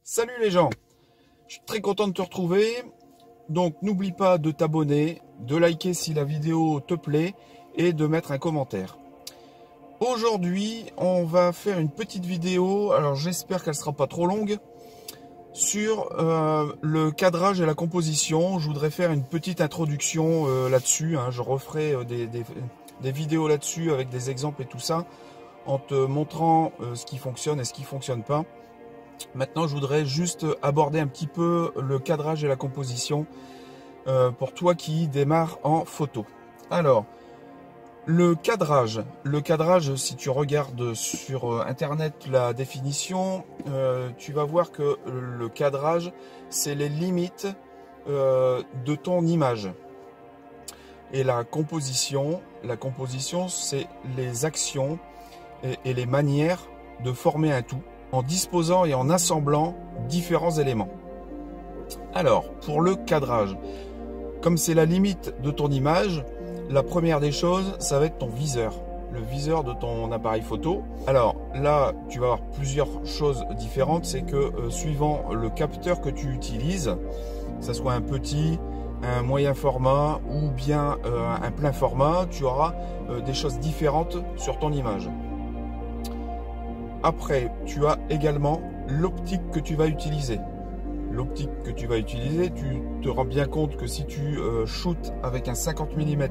Salut les gens, je suis très content de te retrouver. Donc n'oublie pas de t'abonner, de liker si la vidéo te plaît et de mettre un commentaire. Aujourd'hui, on va faire une petite vidéo, alors j'espère qu'elle sera pas trop longue, sur le cadrage et la composition. Je voudrais faire une petite introduction là-dessus. Je referai des vidéos là-dessus avec des exemples et tout ça, en te montrant ce qui fonctionne et ce qui ne fonctionne pas. Maintenant, je voudrais juste aborder un petit peu le cadrage et la composition pour toi qui démarre en photo. Alors, le cadrage, si tu regardes sur internet la définition, tu vas voir que le cadrage, c'est les limites de ton image. Et la composition, c'est les actions et les manières de former un tout, en disposant et en assemblant différents éléments. Alors, pour le cadrage, comme c'est la limite de ton image, la première des choses, ça va être ton viseur, le viseur de ton appareil photo. Alors là, tu vas avoir plusieurs choses différentes. C'est que suivant le capteur que tu utilises, que ce soit un petit, un moyen format ou bien un plein format, tu auras des choses différentes sur ton image. Après, tu as également l'optique que tu vas utiliser. L'optique que tu vas utiliser, tu te rends bien compte que si tu shootes avec un 50 mm,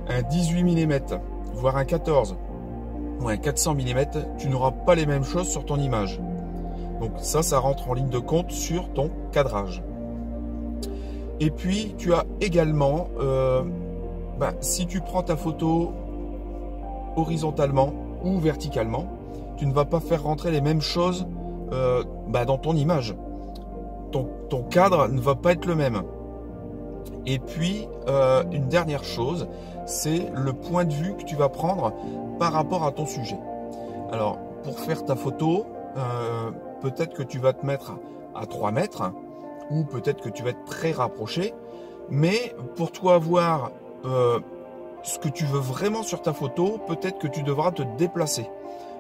un 18 mm, voire un 14 ou un 400 mm, tu n'auras pas les mêmes choses sur ton image. Donc ça rentre en ligne de compte sur ton cadrage. Et puis, tu as également, si tu prends ta photo horizontalement ou verticalement, tu ne vas pas faire rentrer les mêmes choses dans ton image. Ton cadre ne va pas être le même. Et puis, une dernière chose, c'est le point de vue que tu vas prendre par rapport à ton sujet. Alors, pour faire ta photo, peut-être que tu vas te mettre à 3 mètres, ou peut-être que tu vas être très rapproché, mais pour toi voir ce que tu veux vraiment sur ta photo, peut-être que tu devras te déplacer.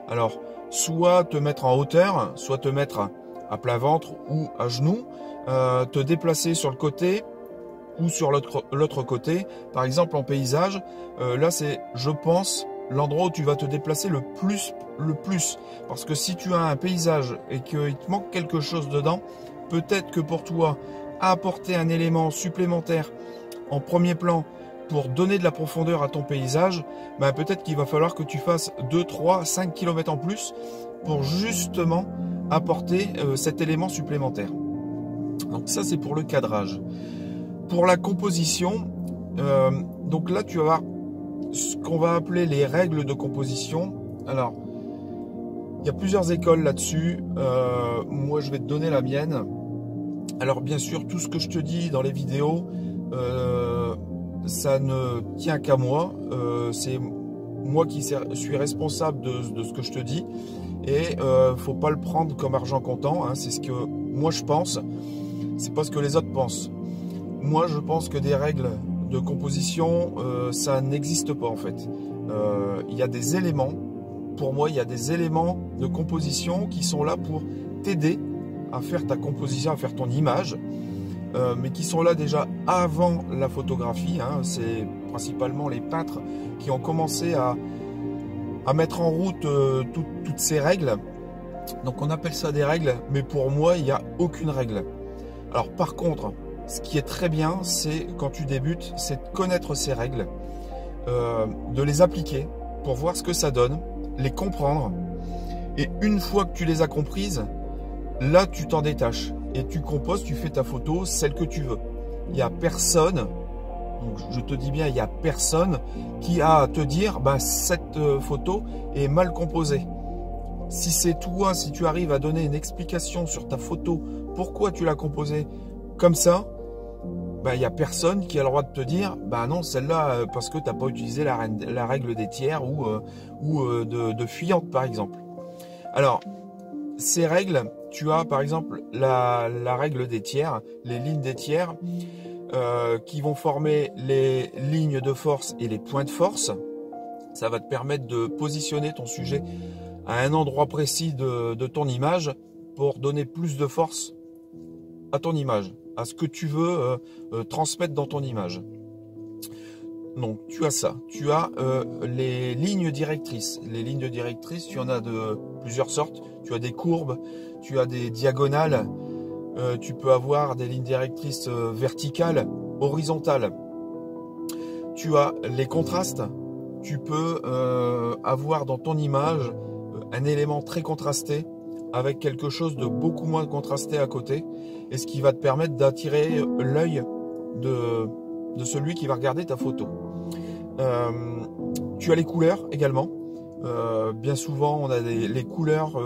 Alors, soit te mettre en hauteur, soit te mettre à plat ventre ou à genoux, te déplacer sur le côté ou sur l'autre côté. Par exemple, en paysage, là c'est, je pense, l'endroit où tu vas te déplacer le plus. Parce que si tu as un paysage et qu'il te manque quelque chose dedans, peut-être que pour toi, apporter un élément supplémentaire en premier plan pour donner de la profondeur à ton paysage, peut-être qu'il va falloir que tu fasses 2, 3, 5 km en plus pour justement apporter cet élément supplémentaire. Donc ça, c'est pour le cadrage. Pour la composition, donc là, tu vas avoir ce qu'on va appeler les règles de composition. Alors, il y a plusieurs écoles là-dessus. Moi, je vais te donner la mienne. Alors, bien sûr, tout ce que je te dis dans les vidéos, ça ne tient qu'à moi. C'est moi qui suis responsable de ce que je te dis. Et faut pas le prendre comme argent comptant. C'est ce que moi je pense. C'est pas ce que les autres pensent. Moi, je pense que des règles de composition, ça n'existe pas en fait. Il y a des éléments. Pour moi, il y a des éléments de composition qui sont là pour t'aider à faire ta composition, à faire ton image. Mais qui sont là déjà avant la photographie. C'est principalement les peintres qui ont commencé à mettre en route toutes ces règles. Donc on appelle ça des règles, mais pour moi il n'y a aucune règle. Alors par contre, ce qui est très bien, c'est quand tu débutes, c'est de connaître ces règles, de les appliquer pour voir ce que ça donne, les comprendre, et une fois que tu les as comprises, là tu t'en détaches et tu composes, tu fais ta photo, celle que tu veux. Il n'y a personne, donc je te dis bien, il n'y a personne qui a à te dire cette photo est mal composée. Si c'est toi, si tu arrives à donner une explication sur ta photo, pourquoi tu l'as composée comme ça, il n'y a personne qui a le droit de te dire non, celle-là, parce que tu n'as pas utilisé la règle des tiers ou de fuyante par exemple. Alors, ces règles, tu as par exemple la règle des tiers, les lignes des tiers qui vont former les lignes de force et les points de force. Ça va te permettre de positionner ton sujet à un endroit précis de ton image pour donner plus de force à ton image, à ce que tu veux transmettre dans ton image. Donc tu as ça, tu as les lignes directrices. Les lignes directrices, tu en as de plusieurs sortes. Tu as des courbes, tu as des diagonales, tu peux avoir des lignes directrices verticales, horizontales. Tu as les contrastes. Tu peux avoir dans ton image un élément très contrasté avec quelque chose de beaucoup moins contrasté à côté, et ce qui va te permettre d'attirer l'œil de celui qui va regarder ta photo. Tu as les couleurs également. Bien souvent, on a les couleurs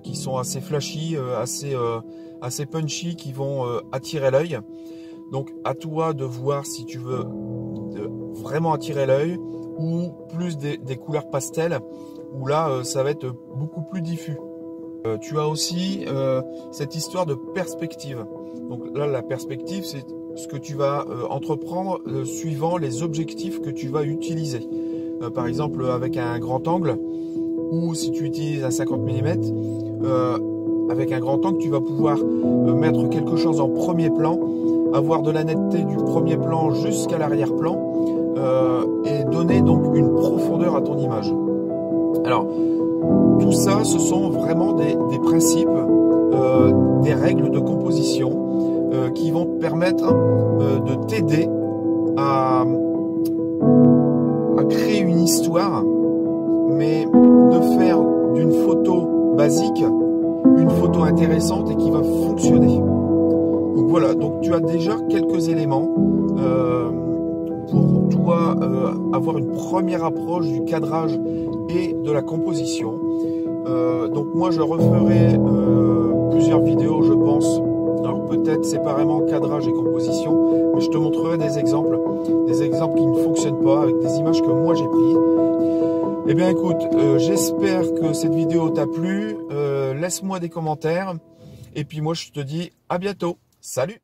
qui sont assez flashy, assez punchy, qui vont attirer l'œil. Donc, à toi de voir si tu veux vraiment attirer l'œil, ou plus des couleurs pastel, où là, ça va être beaucoup plus diffus. Tu as aussi cette histoire de perspective. Donc là, la perspective, c'est ce que tu vas entreprendre suivant les objectifs que tu vas utiliser. Par exemple, avec un grand angle, ou si tu utilises un 50 mm, avec un grand angle, tu vas pouvoir mettre quelque chose en premier plan, avoir de la netteté du premier plan jusqu'à l'arrière-plan, et donner donc une profondeur à ton image. Alors, tout ça, ce sont vraiment des principes, des règles de composition qui vont te permettre de t'aider à créer une histoire, mais de faire d'une photo basique une photo intéressante et qui va fonctionner. Donc voilà, donc tu as déjà quelques éléments pour toi avoir une première approche du cadrage et de la composition. Donc moi je referai plusieurs vidéos, je pense, alors peut-être séparément cadrage et composition, mais je te montrerai des exemples qui ne fonctionnent pas avec des images que moi j'ai prises. Eh bien écoute, j'espère que cette vidéo t'a plu, laisse-moi des commentaires, et puis moi je te dis à bientôt, salut!